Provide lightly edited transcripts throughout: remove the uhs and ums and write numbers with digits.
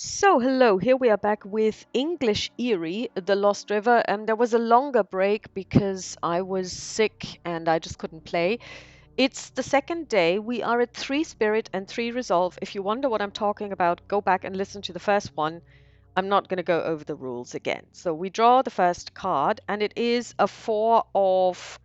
So, hello, here we are back with English Eerie, The Lost River. There was a longer break because I was sick and I just couldn't play. It's the second day. We are at 3 Spirit and 3 Resolve. If you wonder what I'm talking about, go back and listen to the first one. I'm not going to go over the rules again. So, we draw the first card, and it is a 4 of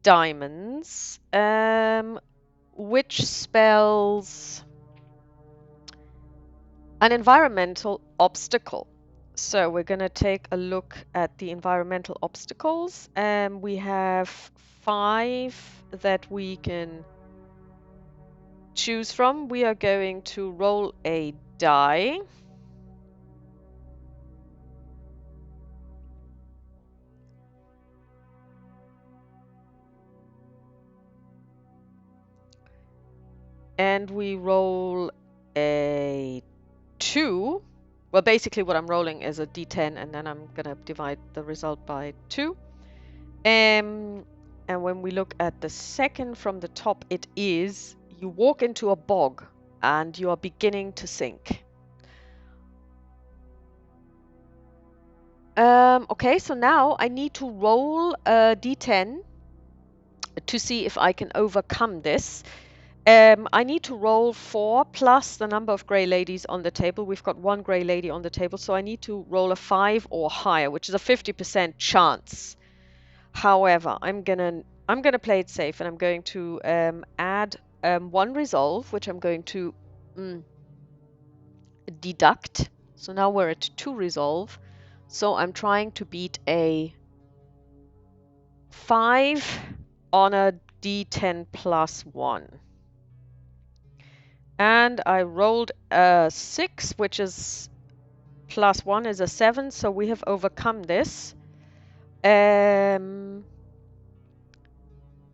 diamonds, which spells an environmental obstacle. So we're going to take a look at the environmental obstacles. We have 5 that we can choose from. We are going to roll a die. And we roll a 2. Well, basically what I'm rolling is a d10, and then I'm going to divide the result by 2. And when we look at the second from the top, it is you walk into a bog and you are beginning to sink. Okay, so now I need to roll a d10 to see if I can overcome this. I need to roll 4 plus the number of grey ladies on the table. We've got 1 grey lady on the table, so I need to roll a 5 or higher, which is a 50% chance. However, I'm gonna play it safe, and I'm going to add 1 resolve, which I'm going to deduct. So now we're at 2 resolve. So I'm trying to beat a 5 on a d10 plus 1. And I rolled a 6, which is plus 1 is a 7, so we have overcome this. And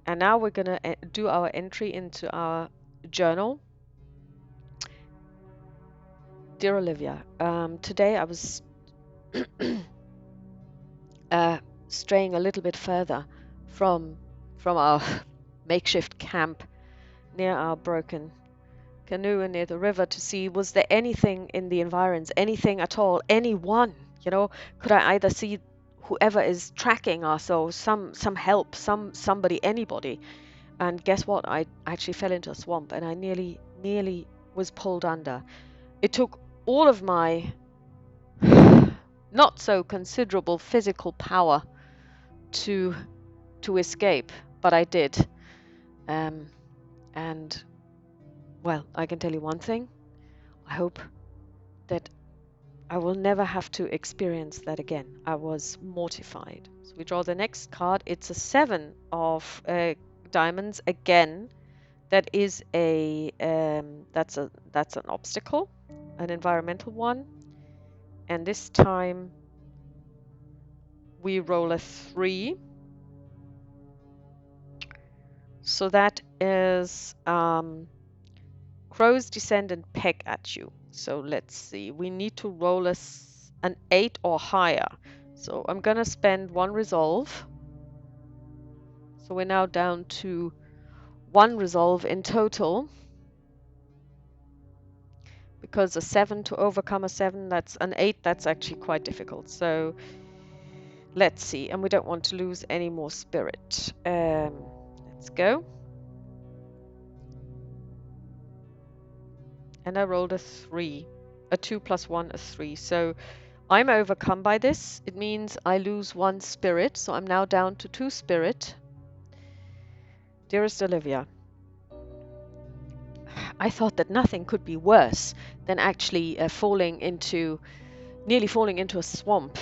now we're going to do our entry into our journal. Dear Olivia, today I was straying a little bit further from our makeshift camp near our broken canoe and near the river to see, was there anything in the environs, anything at all, anyone, could I either see whoever is tracking us, or some help, somebody, anybody. And guess what? I actually fell into a swamp, and I nearly was pulled under. It took all of my not so considerable physical power to escape, but I did. And well, I can tell you one thing. I hope that I will never have to experience that again. I was mortified. So we draw the next card. It's a 7 of diamonds again. That is a that's an obstacle, an environmental one. And this time we roll a 3. So that is crows descend and peck at you. So let's see. We need to roll an 8 or higher. So I'm going to spend 1 resolve. So we're now down to 1 resolve in total. Because a 7 to overcome a 7, that's an 8, that's actually quite difficult. So let's see. And we don't want to lose any more spirit. Let's go. And I rolled a 3. A 2 plus 1, a 3. So I'm overcome by this. It means I lose 1 spirit. So I'm now down to 2 spirit. Dearest Olivia, I thought that nothing could be worse than actually nearly falling into a swamp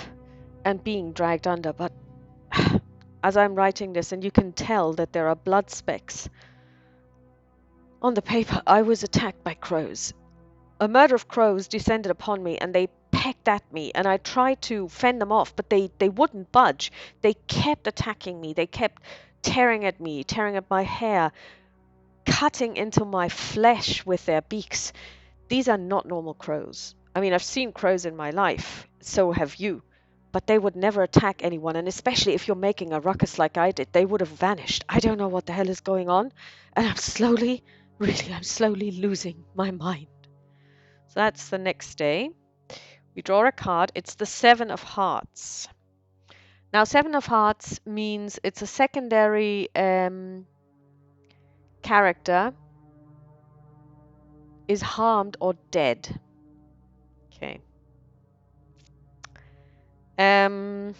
and being dragged under. But as I'm writing this, and you can tell that there are blood specks on the paper, I was attacked by crows. A murder of crows descended upon me, and they pecked at me, and I tried to fend them off, but they wouldn't budge. They kept attacking me. They kept tearing at me, tearing at my hair, cutting into my flesh with their beaks. These are not normal crows. I mean, I've seen crows in my life, so have you, but they would never attack anyone, and especially if you're making a ruckus like I did, they would have vanished. I don't know what the hell is going on, and I'm slowly losing my mind. So that's the next day. We draw a card. It's the Seven of Hearts. Now, Seven of Hearts means it's a secondary character is harmed or dead. Okay. We're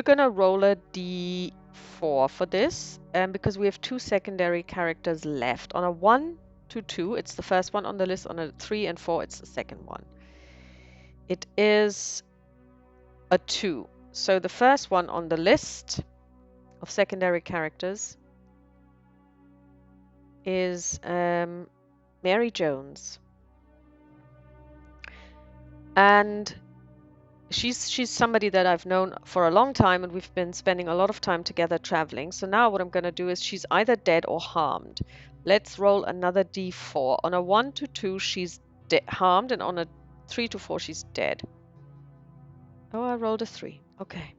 gonna roll a d4 for this, because we have two secondary characters left. On a 1 to 2, it's the first one on the list. On a 3 and 4, it's the second one. It is a 2. So the first one on the list of secondary characters is Mary Jones. And she's somebody that I've known for a long time, and we've been spending a lot of time together traveling. So now what I'm going to do is she's either dead or harmed. Let's roll another d4. On a 1 to 2, she's harmed, and on a 3 to 4, she's dead. Oh, I rolled a 3. Okay.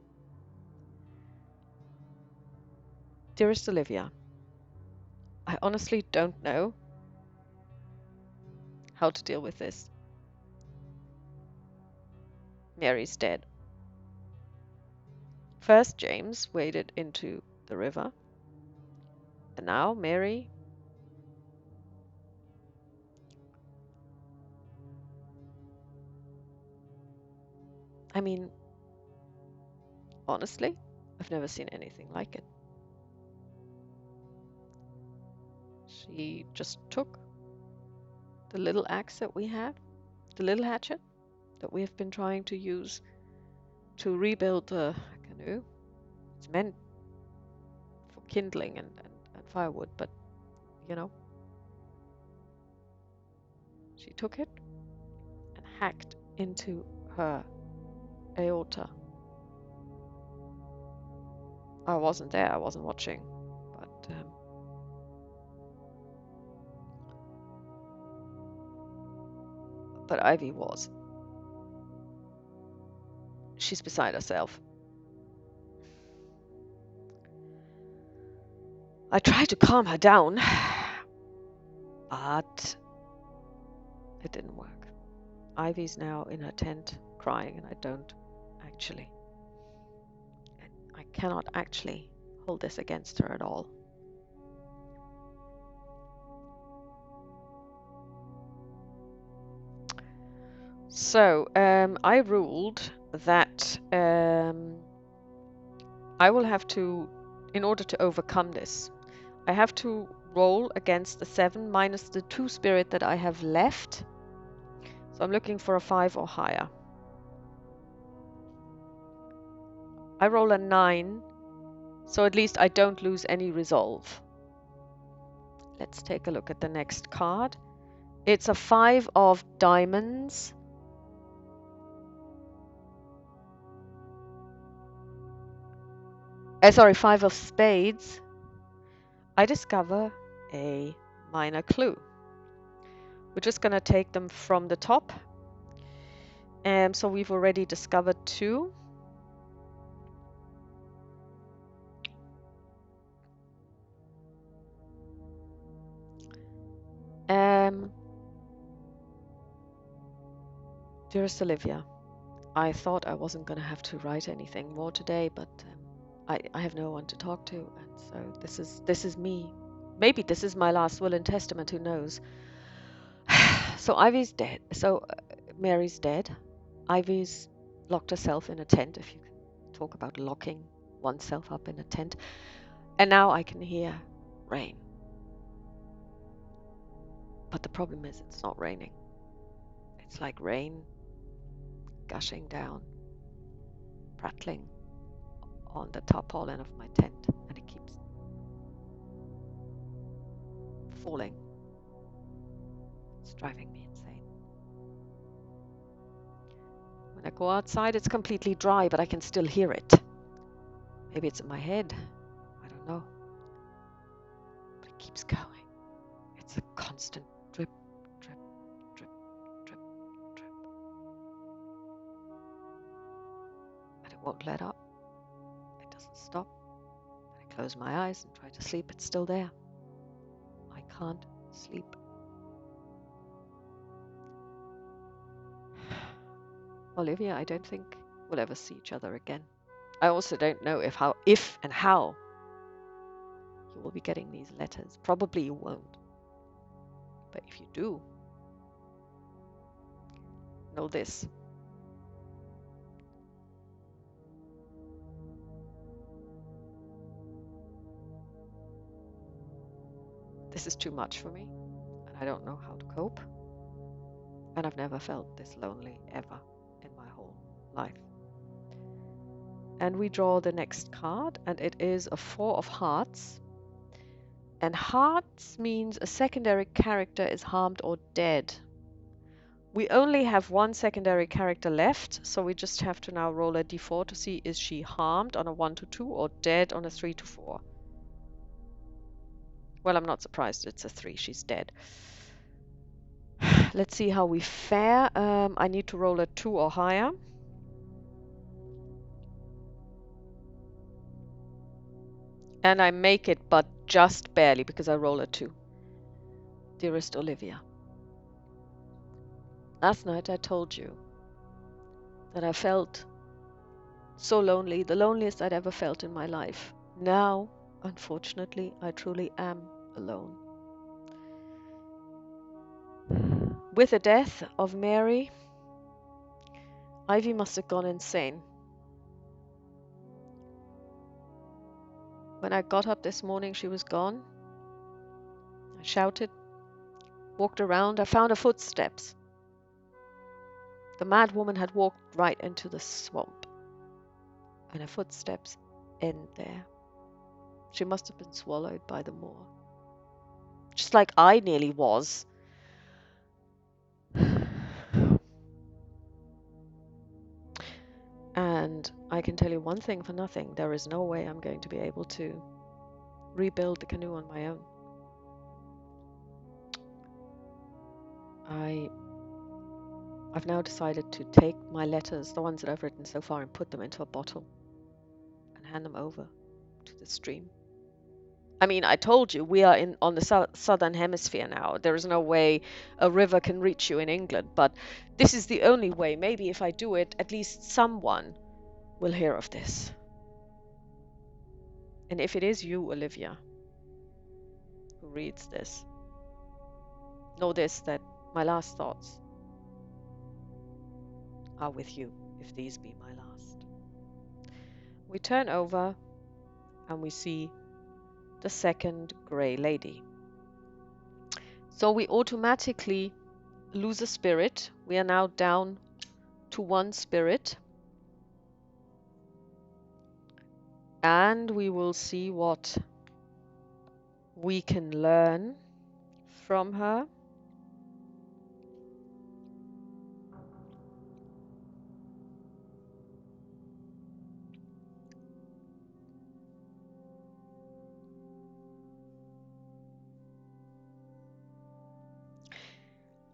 Dearest Olivia, I honestly don't know how to deal with this. Mary's dead. First, James waded into the river, and now Mary. I mean, honestly, I've never seen anything like it. She just took the little axe that we have, the little hatchet that we have been trying to use to rebuild the canoe. It's meant for kindling and firewood, but you know, she took it and hacked into her aorta. I wasn't there, I wasn't watching, but Ivy was. She's beside herself. I tried to calm her down, but it didn't work. Ivy's now in her tent crying, and I cannot actually hold this against her at all. So I ruled that I will have to, in order to overcome this, I have to roll against the 7 minus the 2 spirit that I have left. So I'm looking for a 5 or higher. I roll a 9, so at least I don't lose any resolve. Let's take a look at the next card. It's a 5 of diamonds. Sorry, 5 of spades. I discover a minor clue. We're just going to take them from the top. So we've already discovered 2. Dearest Olivia, I thought I wasn't going to have to write anything more today, but I have no one to talk to, and so this is me. Maybe this is my last will and testament, who knows. So Ivy's dead. So Mary's dead. Ivy's locked herself in a tent, if you can talk about locking oneself up in a tent. And now I can hear rain. But the problem is it's not raining. It's like rain gushing down, prattling on the tarpaulin of my tent, and it keeps falling. It's driving me insane. When I go outside, it's completely dry, but I can still hear it. Maybe it's in my head. I don't know. But it keeps going. It's a constant drip, drip, drip, drip, drip. But it won't let up. It doesn't stop. When I close my eyes and try to sleep, it's still there. I can't sleep. Olivia, I don't think we'll ever see each other again. I also don't know if and how you will be getting these letters. Probably you won't. But if you do, know this. This is too much for me, and I don't know how to cope. And I've never felt this lonely ever in my whole life. And we draw the next card, and it is a 4 of hearts. And hearts means a secondary character is harmed or dead. We only have one secondary character left, so we just have to now roll a d4 to see is she harmed on a 1 to 2 or dead on a 3 to 4. Well, I'm not surprised it's a 3, she's dead. Let's see how we fare. I need to roll a 2 or higher. And I make it, but just barely, because I roll a 2. Dearest Olivia, last night I told you that I felt so lonely, the loneliest I'd ever felt in my life. Now, unfortunately, I truly am alone. With the death of Mary, Ivy must have gone insane. When I got up this morning, she was gone. I shouted, walked around, I found her footsteps. The mad woman had walked right into the swamp, and her footsteps end there. She must have been swallowed by the moor. Just like I nearly was. And I can tell you one thing for nothing, there is no way I'm going to be able to rebuild the canoe on my own. I've now decided to take my letters, the ones that I've written so far, and put them into a bottle and hand them over to the stream. I mean, I told you, we are on the southern hemisphere now. There is no way a river can reach you in England, but this is the only way. Maybe if I do it, at least someone will hear of this. And if it is you, Olivia, who reads this, know this, that my last thoughts are with you, if these be my last. We turn over and we see the second grey lady. So we automatically lose a spirit. We are now down to 1 spirit. And we will see what we can learn from her.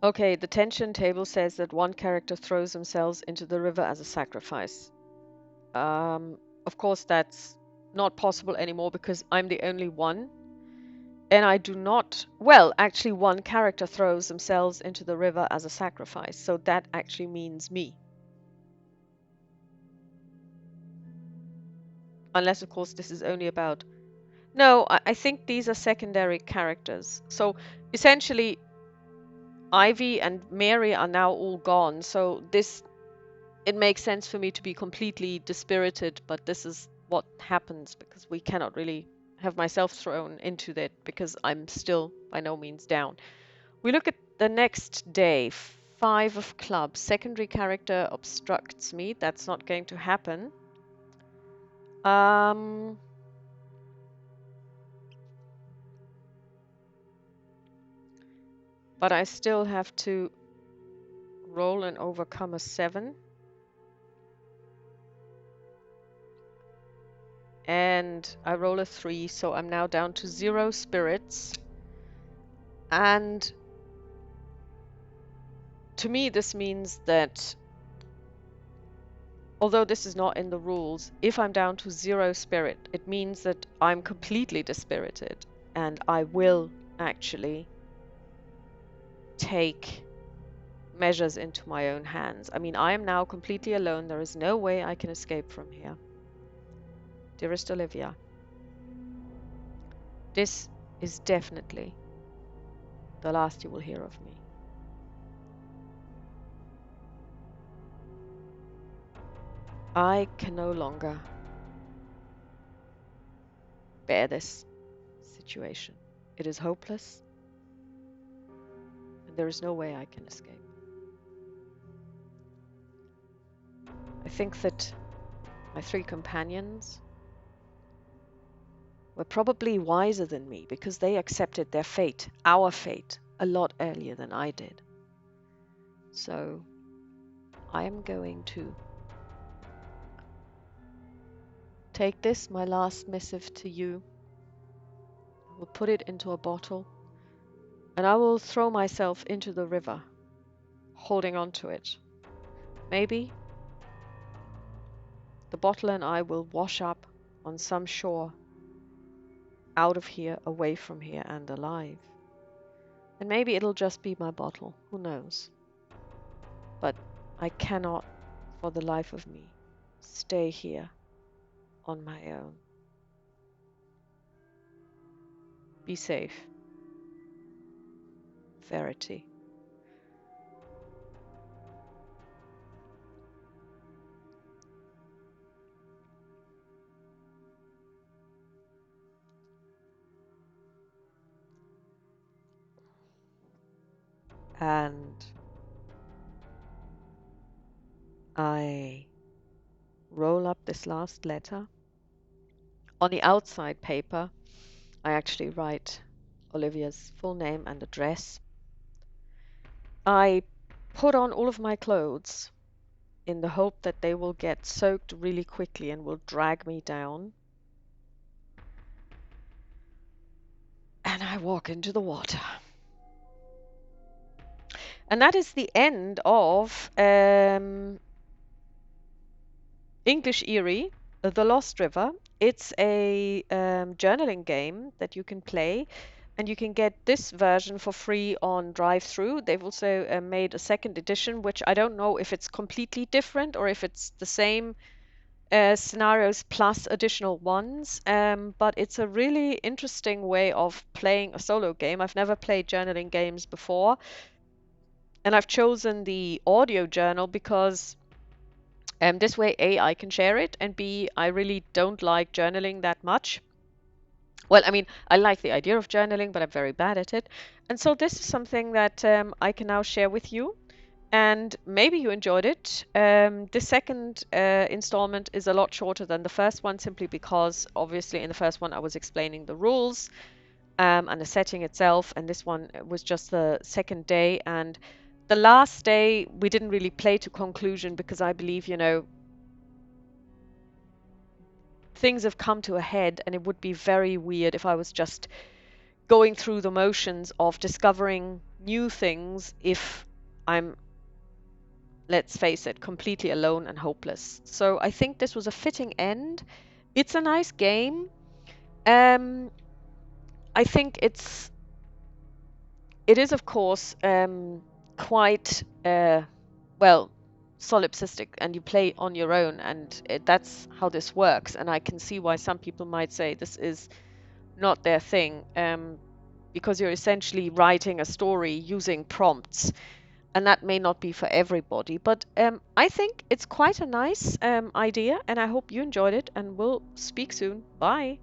Okay, the tension table says that one character throws themselves into the river as a sacrifice. Of course, that's not possible anymore because I'm the only one. And I do not... Well, actually, one character throws themselves into the river as a sacrifice. So that actually means me. Unless, of course, this is only about... No, I think these are secondary characters. So essentially, Ivy and Mary are now all gone. So it makes sense for me to be completely dispirited, but this is what happens because we cannot really have myself thrown into that because I'm still by no means down. We look at the next day, 5 of clubs. Secondary character obstructs me. That's not going to happen. But I still have to roll and overcome a 7. And I roll a 3, so I'm now down to 0 spirits. And to me, this means that, although this is not in the rules, if I'm down to 0 spirit, it means that I'm completely dispirited. And I will actually take measures into my own hands. I mean, I am now completely alone. There is no way I can escape from here. Dearest Olivia, this is definitely the last you will hear of me. I can no longer bear this situation. It is hopeless, and there is no way I can escape. I think that my 3 companions were probably wiser than me because they accepted their fate, our fate, a lot earlier than I did. So I am going to take this, my last missive to you. I will put it into a bottle, and I will throw myself into the river, holding on to it. Maybe the bottle and I will wash up on some shore, out of here, away from here, and alive. And maybe it'll just be my bottle, who knows? But I cannot, for the life of me, stay here on my own. Be safe. Verity. And I roll up this last letter. On the outside paper, I actually write Olivia's full name and address. I put on all of my clothes in the hope that they will get soaked really quickly and will drag me down. And I walk into the water. And that is the end of English Eerie, The Lost River. It's a journaling game that you can play, and you can get this version for free on drive-thru. They've also made a second edition, which I don't know if it's completely different or if it's the same scenarios plus additional ones, but it's a really interesting way of playing a solo game. I've never played journaling games before, and I've chosen the audio journal because this way, A, I can share it, and B, I really don't like journaling that much. Well, I mean, I like the idea of journaling, but I'm very bad at it. And so this is something that I can now share with you. And maybe you enjoyed it. The second installment is a lot shorter than the first one, simply because obviously in the first one I was explaining the rules and the setting itself, and this one was just the second day. And the last day we didn't really play to conclusion because I believe, you know, things have come to a head, and it would be very weird if I was just going through the motions of discovering new things if I'm, let's face it, completely alone and hopeless. So I think this was a fitting end. It's a nice game. I think it is of course quite well solipsistic, and you play on your own, and that's how this works. And I can see why some people might say this is not their thing, because you're essentially writing a story using prompts, and that may not be for everybody. But I think it's quite a nice idea, and I hope you enjoyed it, and we'll speak soon. Bye.